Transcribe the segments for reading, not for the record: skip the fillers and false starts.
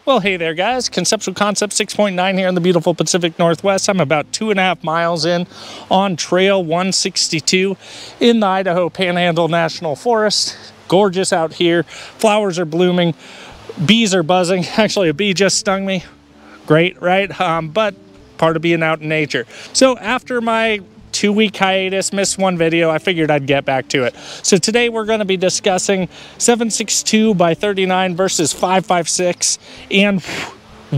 Well, hey there guys, Conceptual Concept 6.9 here in the beautiful Pacific Northwest. I'm about 2.5 miles in on Trail 162 in the Idaho Panhandle National Forest. Gorgeous out here, flowers are blooming, bees are buzzing. Actually, a bee just stung me. Great, right? But part of being out in nature. So after my 2-week hiatus, missed one video, I figured I'd get back to it. So today we're going to be discussing 7.62 by 39 versus 5.56 and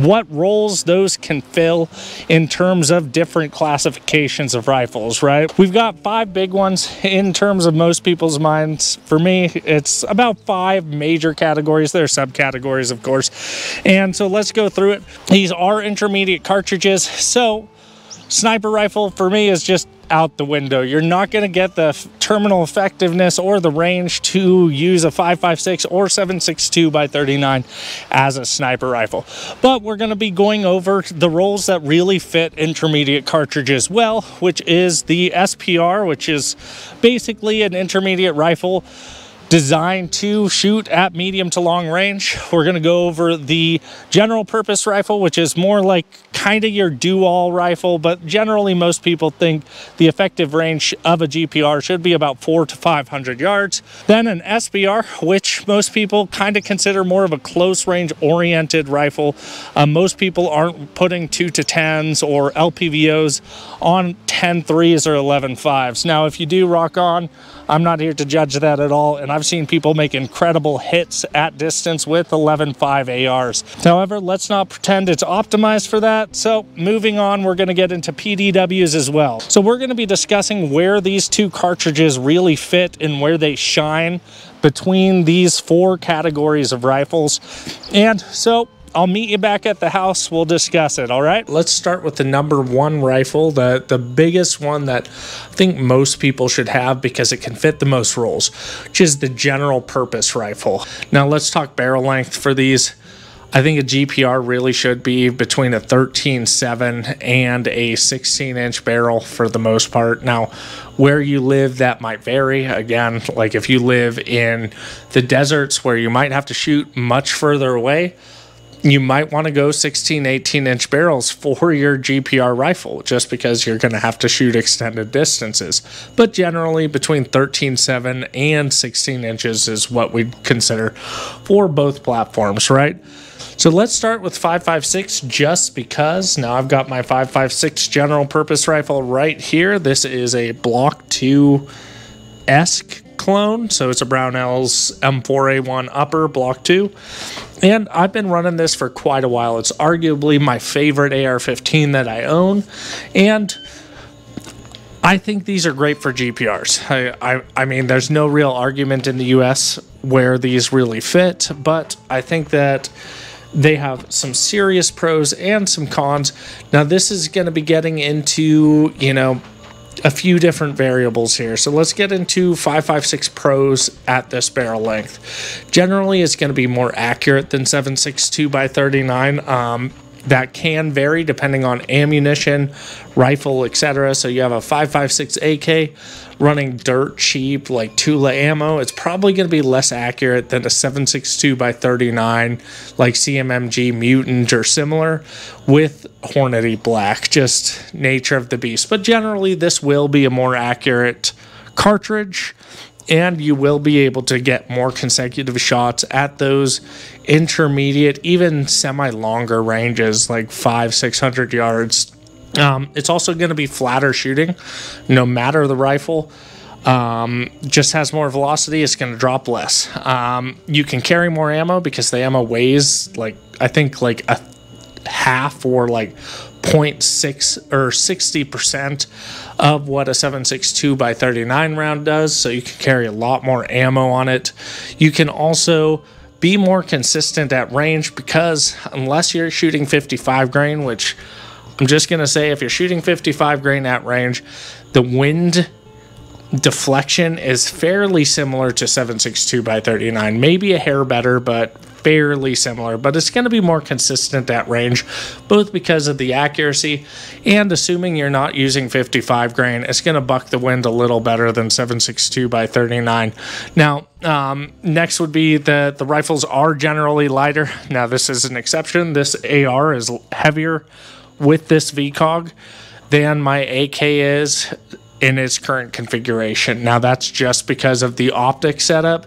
what roles those can fill in terms of different classifications of rifles, right? We've got 5 big ones in terms of most people's minds. For me, it's about 5 major categories. There are subcategories, of course. And so let's go through it. These are intermediate cartridges. So sniper rifle for me is just out the window. You're not going to get the terminal effectiveness or the range to use a 5.56 or 7.62 by 39 as a sniper rifle. But we're going to be going over the roles that really fit intermediate cartridges well, which is the SPR, which is basically an intermediate rifle designed to shoot at medium to long range. We're going to go over the general purpose rifle, which is more like kind of your do-all rifle, but generally most people think the effective range of a GPR should be about 400 to 500 yards. Then an SBR, which most people kind of consider more of a close range oriented rifle. Most people aren't putting 2 to 10s or LPVOs on 10.3s or 11.5s. Now, if you do rock on, I'm not here to judge that at all, and I've seen people make incredible hits at distance with 11.5 ARs. However, let's not pretend it's optimized for that. So moving on, we're going to get into PDWs as well. So we're going to be discussing where these 2 cartridges really fit and where they shine between these 4 categories of rifles. And so I'll meet you back at the house. We'll discuss it, all right? Let's start with the number 1 rifle, the biggest one that I think most people should have because it can fit the most roles, which is the general purpose rifle. Now let's talk barrel length for these. I think a GPR really should be between a 13.7 and a 16-inch barrel for the most part. Now, where you live, that might vary. Again, like if you live in the deserts where you might have to shoot much further away, you might want to go 16, 18-inch barrels for your GPR rifle just because you're going to have to shoot extended distances. But generally, between 13.7 and 16 inches is what we'd consider for both platforms, right? So let's start with 5.56 just because. Now I've got my 5.56 general purpose rifle right here. This is a Block 2-esque clone, so it's a Brownell's M4A1 upper Block 2, and I've been running this for quite a while. It's arguably my favorite AR-15 that I own, and I think these are great for GPRs. I mean, there's no real argument in the US where these really fit, but I think that they have some serious pros and some cons. Now this is going to be getting into, you know, a few different variables here. So let's get into 5.56 pros at this barrel length. Generally, it's going to be more accurate than 7.62 by 39. That can vary depending on ammunition, rifle, etc. So you have a 5.56 AK running dirt cheap like Tula ammo. It's probably going to be less accurate than a 7.62 by 39 like CMMG Mutant or similar with Hornady Black, just nature of the beast. But generally, this will be a more accurate cartridge, and you will be able to get more consecutive shots at those intermediate, even semi-longer ranges, like 500-600 yards. It's also going to be flatter shooting, no matter the rifle. Just has more velocity. It's going to drop less. You can carry more ammo because the ammo weighs, like, I think, like a half or like 0.6 or 60% of what a 7.62 by 39 round does, so you can carry a lot more ammo on it. You can also be more consistent at range because unless you're shooting 55 grain, which I'm just going to say, if you're shooting 55 grain at range, the wind deflection is fairly similar to 7.62 by 39, maybe a hair better, but fairly similar, but it's going to be more consistent at range, both because of the accuracy and assuming you're not using 55 grain, it's going to buck the wind a little better than 7.62 by 39. Now, next would be the rifles are generally lighter. Now, this is an exception. This AR is heavier with this VCOG than my AK is in its current configuration. Now, that's just because of the optic setup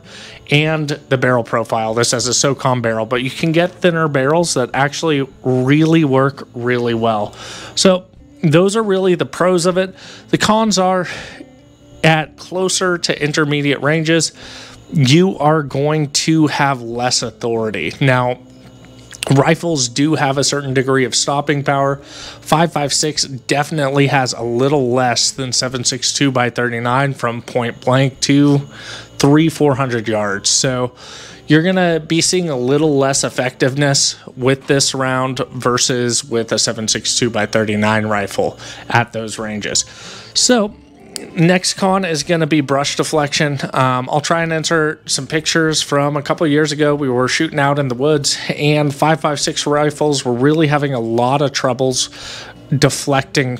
and the barrel profile. This has a SOCOM barrel, but you can get thinner barrels that actually really work really well. So those are really the pros of it. The cons are at closer to intermediate ranges, you are going to have less authority. Now, rifles do have a certain degree of stopping power. 5.56 definitely has a little less than 7.62 by 39 from point blank to 300-400 yards. So you're going to be seeing a little less effectiveness with this round versus with a 7.62 by 39 rifle at those ranges. So next con is going to be brush deflection. I'll try and insert some pictures from a couple years ago. We were shooting out in the woods, and 5.56 rifles were really having a lot of troubles deflecting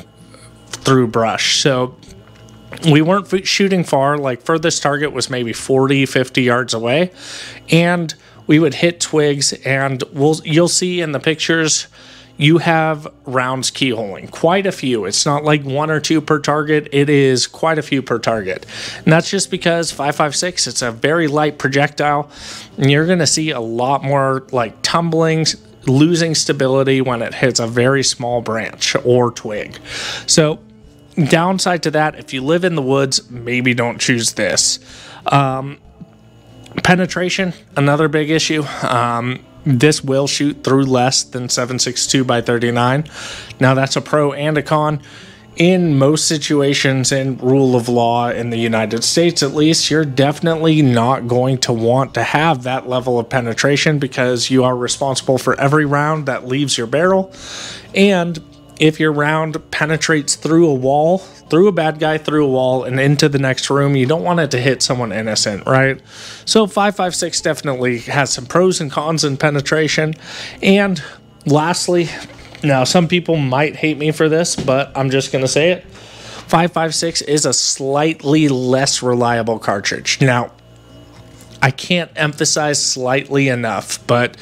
through brush. So we weren't shooting far. Like, furthest target was maybe 40-50 yards away, and we would hit twigs, and you'll see in the pictures you have rounds keyholing, quite a few. It's not like 1 or 2 per target. It is quite a few per target. And that's just because 5.56, it's a very light projectile, and you're gonna see a lot more like tumbling, losing stability when it hits a very small branch or twig. So downside to that, if you live in the woods, maybe don't choose this. Penetration, another big issue. This will shoot through less than 7.62 by 39. Now, that's a pro and a con. In most situations in rule of law in the United States, at least, you're definitely not going to want to have that level of penetration because you are responsible for every round that leaves your barrel. And if your round penetrates through a wall, through a bad guy, through a wall, and into the next room, you don't want it to hit someone innocent, right? So 5.56 definitely has some pros and cons in penetration. And lastly, now some people might hate me for this, but I'm just going to say it. 5.56 is a slightly less reliable cartridge. Now, I can't emphasize slightly enough, but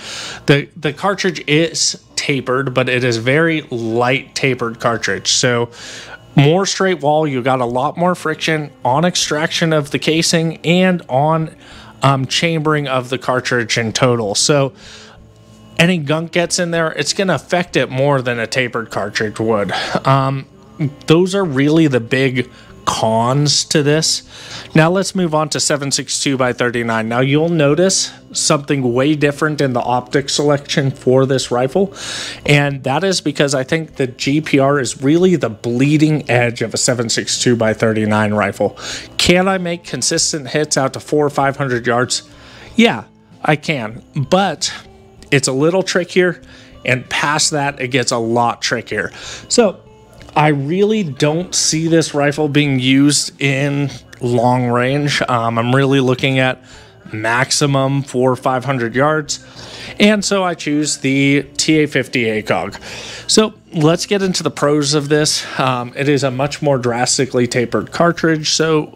the cartridge is tapered, but it is very light tapered cartridge. So more straight wall, you got a lot more friction on extraction of the casing and on chambering of the cartridge in total. So any gunk gets in there, it's going to affect it more than a tapered cartridge would. Those are really the big cons to this. Now let's move on to 7.62 by 39. Now you'll notice something way different in the optic selection for this rifle, and that is because I think the GPR is really the bleeding edge of a 7.62 by 39 rifle. Can I make consistent hits out to 400 or 500 yards? Yeah, I can, but it's a little trickier, and past that it gets a lot trickier. So I really don't see this rifle being used in long range. I'm really looking at maximum 400 or 500 yards. And so I choose the TA50 ACOG. So let's get into the pros of this. It is a much more drastically tapered cartridge, so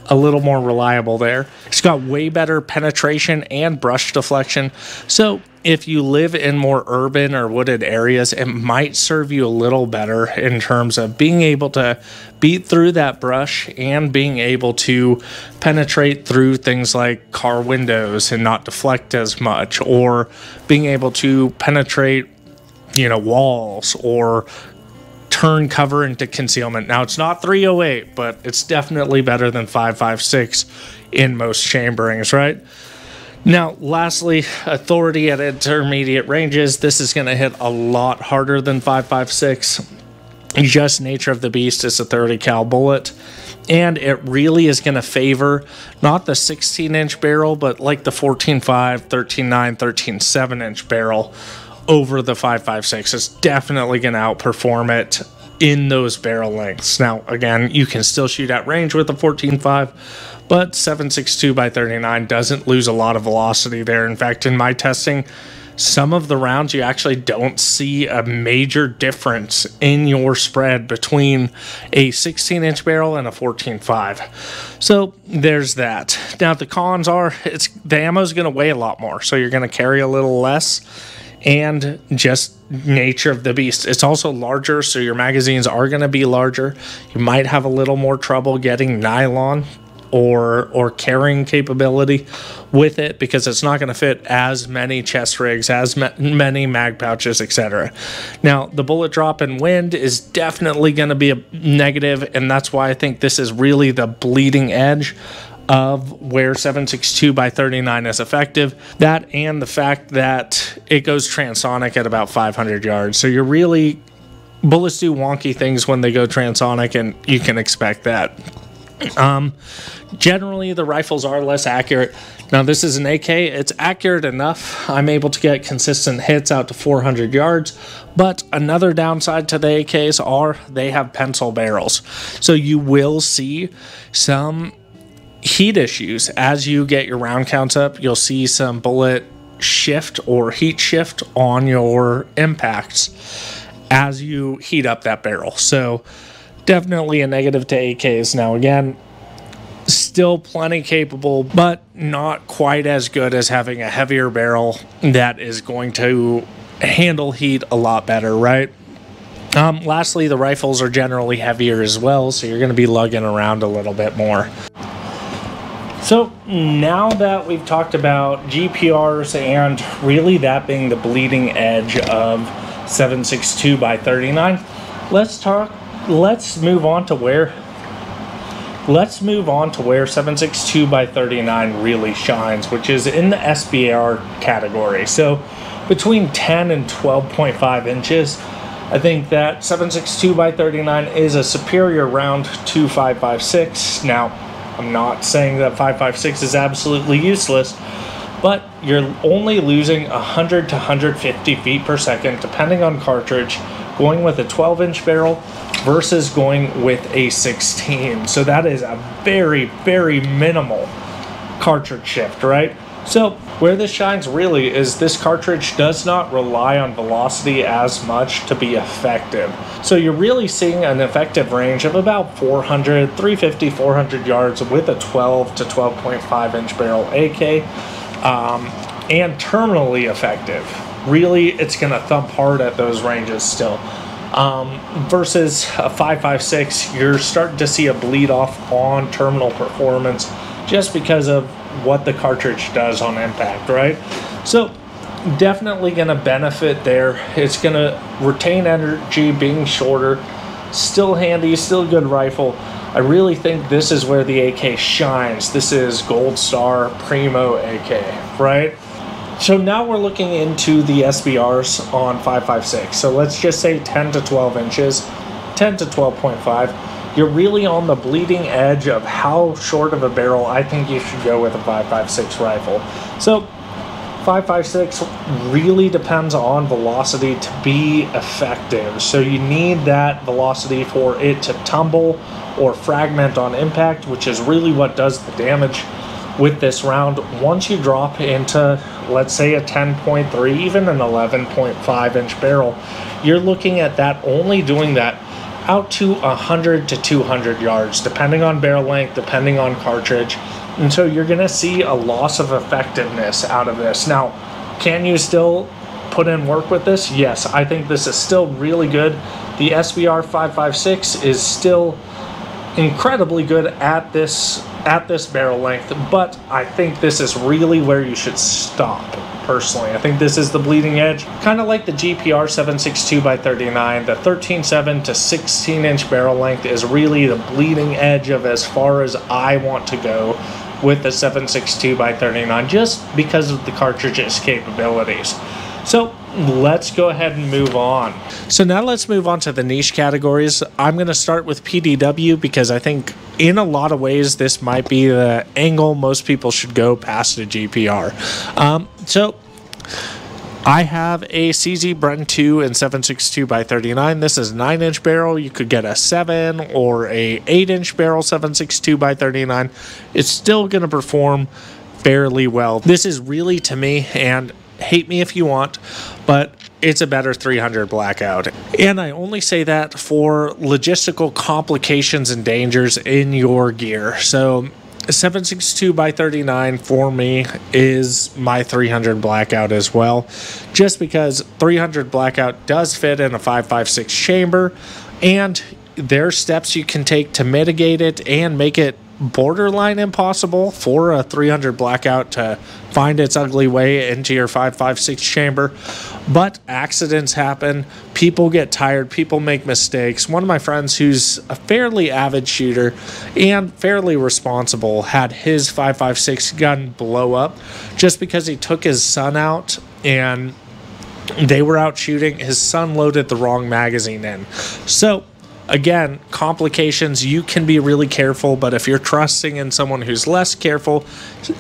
a little more reliable there. It's got way better penetration and brush deflection. So if you live in more urban or wooded areas, it might serve you a little better in terms of being able to beat through that brush and being able to penetrate through things like car windows and not deflect as much, or being able to penetrate, walls or turn cover into concealment. Now, it's not 308, but it's definitely better than 5.56 in most chamberings, right? Now, lastly, authority at intermediate ranges. This is going to hit a lot harder than 5.56. Just nature of the beast, is a 30 cal bullet, and it really is going to favor not the 16-inch barrel, but like the 14.5, 13.9, 13.7-inch barrel over the 5.56. It's definitely going to outperform it in those barrel lengths. Now, again, you can still shoot at range with the 14.5, but 7.62 by 39 doesn't lose a lot of velocity there. In fact, in my testing, some of the rounds you actually don't see a major difference in your spread between a 16-inch barrel and a 14.5. So there's that. Now the cons are the ammo is going to weigh a lot more, so you're going to carry a little less, and just nature of the beast. It's also larger, so your magazines are going to be larger. You might have a little more trouble getting nylon or carrying capability with it, because it's not going to fit as many chest rigs, as many mag pouches, etc. Now, the bullet drop and wind is definitely going to be a negative, and that's why I think this is really the bleeding edge of where 7.62 by 39 is effective. That and the fact that it goes transonic at about 500 yards. So you're really, bullets do wonky things when they go transonic, and you can expect that. Generally, the rifles are less accurate. Now, this is an AK. It's accurate enough. I'm able to get consistent hits out to 400 yards. But another downside to the AKs are they have pencil barrels. So you will see some heat issues. As you get your round counts up, you'll see some bullet shift or heat shift on your impacts as you heat up that barrel. So definitely a negative to AKs. Now, again, still plenty capable, but not quite as good as having a heavier barrel that is going to handle heat a lot better, right? Lastly, the rifles are generally heavier as well, so you're going to be lugging around a little bit more. So now that we've talked about GPRs and really that being the bleeding edge of 7.62 by 39, let's move on to where 7.62 by 39 really shines, which is in the SBR category. So between 10 and 12.5 inches, I think that 7.62 by 39 is a superior round to 5.56. Now, I'm not saying that 5.56 is absolutely useless, but you're only losing 100 to 150 feet per second, depending on cartridge, going with a 12-inch barrel versus going with a 16. So that is a very, very minimal cartridge shift, right? So where this shines really is this cartridge does not rely on velocity as much to be effective. So you're really seeing an effective range of about 350, 400 yards with a 12 to 12.5 inch barrel AK, and terminally effective. Really, it's going to thump hard at those ranges still. Versus a 5.56, you're starting to see a bleed off on terminal performance just because of what the cartridge does on impact, right? So definitely going to benefit there. It's going to retain energy being shorter, still handy, still a good rifle. I really think this is where the AK shines. This is Gold Star Primo AK, right? So now we're looking into the SBRs on 5.56. So let's just say 10 to 12 inches, 10 to 12.5. You're really on the bleeding edge of how short of a barrel I think you should go with a 5.56 rifle. So 5.56 really depends on velocity to be effective. So you need that velocity for it to tumble or fragment on impact, which is really what does the damage with this round. Once you drop into, let's say, a 10.3, even an 11.5 inch barrel, you're looking at that only doing that out to 100 to 200 yards, depending on barrel length, depending on cartridge. And so you're going to see a loss of effectiveness out of this. Now, can you still put in work with this? Yes, I think this is still really good. The SBR 5.56 is still incredibly good at this barrel length, but I think this is really where you should stop. Personally, I think this is the bleeding edge, kind of like the GPR 7.62 by 39. The 13.7 to 16 inch barrel length is really the bleeding edge of as far as I want to go with the 7.62 by 39, just because of the cartridge's capabilities. So let's go ahead and move on. So now let's move on to the niche categories. I'm going to start with PDW because I think in a lot of ways this might be the angle most people should go past a GPR. So I have a CZ Bren 2 in 7.62 by 39. This is 9-inch barrel. You could get a 7 or a 8-inch barrel 7.62 by 39. It's still going to perform fairly well. This is really, to me, and hate me if you want, but it's a better 300 blackout. And I only say that for logistical complications and dangers in your gear. So 7.62 by 39 for me is my 300 blackout as well, just because 300 blackout does fit in a 5.56 chamber, and there's steps you can take to mitigate it and make it borderline impossible for a 300 blackout to find its ugly way into your 5.56 chamber. But accidents happen, people get tired, people make mistakes. One of my friends who's a fairly avid shooter and fairly responsible had his 5.56 gun blow up just because he took his son out and they were out shooting. His son loaded the wrong magazine in. So again, complications, you can be really careful, but if you're trusting in someone who's less careful,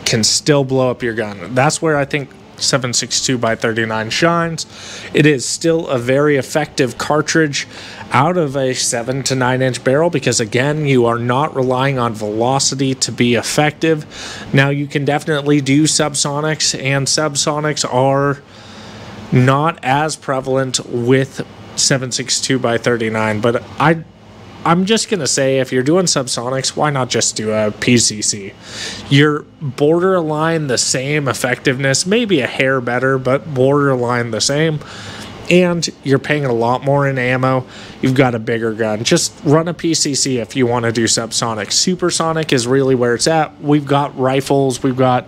can still blow up your gun. That's where I think 7.62 by 39 shines. It is still a very effective cartridge out of a 7 to 9-inch barrel because, again, you are not relying on velocity to be effective. Now, you can definitely do subsonics, and subsonics are not as prevalent with 7.62 by 39, but I'm just gonna say, if you're doing subsonics, why not just do a PCC? You're borderline the same effectiveness, maybe a hair better, but borderline the same, and you're paying a lot more in ammo. You've got a bigger gun. Just run a PCC if you want to do subsonic. Supersonic is really where it's at. We've got rifles, we've got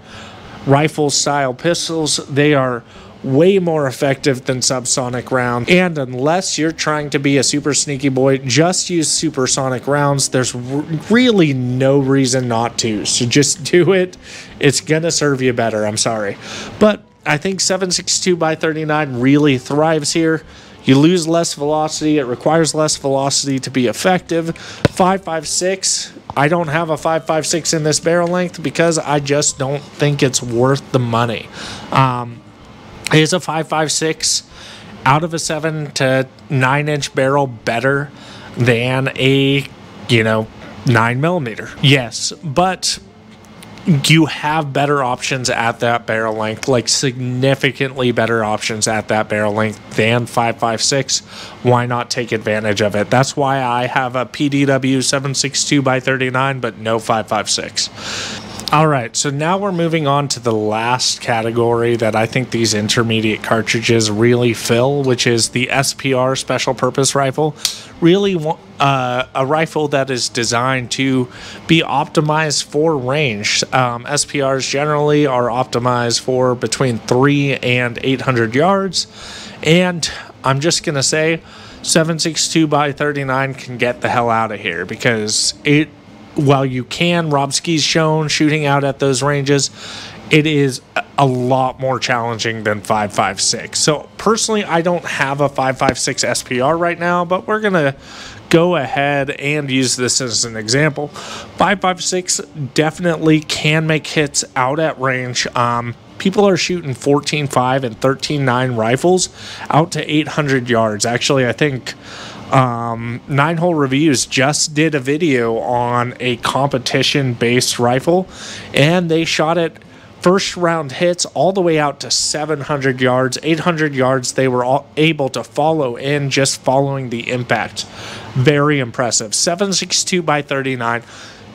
rifle style pistols. They are way more effective than subsonic rounds, and unless you're trying to be a super sneaky boy, just use supersonic rounds. There's really no reason not to, so just do it. It's gonna serve you better, I'm sorry. But I think 7.62 by 39 really thrives here. You lose less velocity, it requires less velocity to be effective. 5.56, I don't have a 5.56 in this barrel length because I just don't think it's worth the money. Is a 5.56 out of a 7 to 9-inch barrel better than a 9mm? Yes, but you have better options at that barrel length, like significantly better options at that barrel length than 5.56. Why not take advantage of it? That's why I have a PDW 7.62 by 39, but no 5.56. All right, so now we're moving on to the last category that I think these intermediate cartridges really fill, which is the SPR special purpose rifle. Really a rifle that is designed to be optimized for range. SPRs generally are optimized for between 300 and 800 yards, and I'm just going to say 7.62 by 39 can get the hell out of here because while you can, Robski's shown shooting out at those ranges, it is a lot more challenging than 5.56. So personally, I don't have a 5.56 SPR right now, but we're going to go ahead and use this as an example. 5.56 definitely can make hits out at range. People are shooting 14.5 and 13.9 rifles out to 800 yards. Actually, I think 9-Hole Reviews just did a video on a competition-based rifle, and they shot it first round hits all the way out to 700 yards. 800 yards they were all able to follow in just following the impact. Very impressive. 7.62 by 39.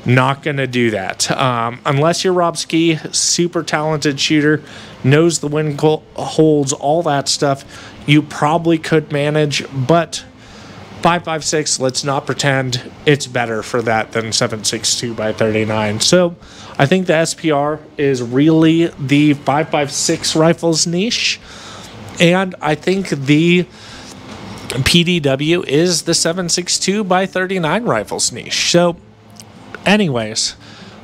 Not going to do that. Unless you're Robski, super talented shooter, knows the wind holds, all that stuff, you probably could manage, but 5.56, let's not pretend it's better for that than 7.62 by 39. So I think the SPR is really the 5.56 rifles niche, and I think the PDW is the 7.62 by 39 rifles niche. So anyways,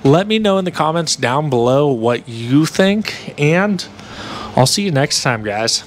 let me know in the comments down below what you think, and I'll see you next time, guys.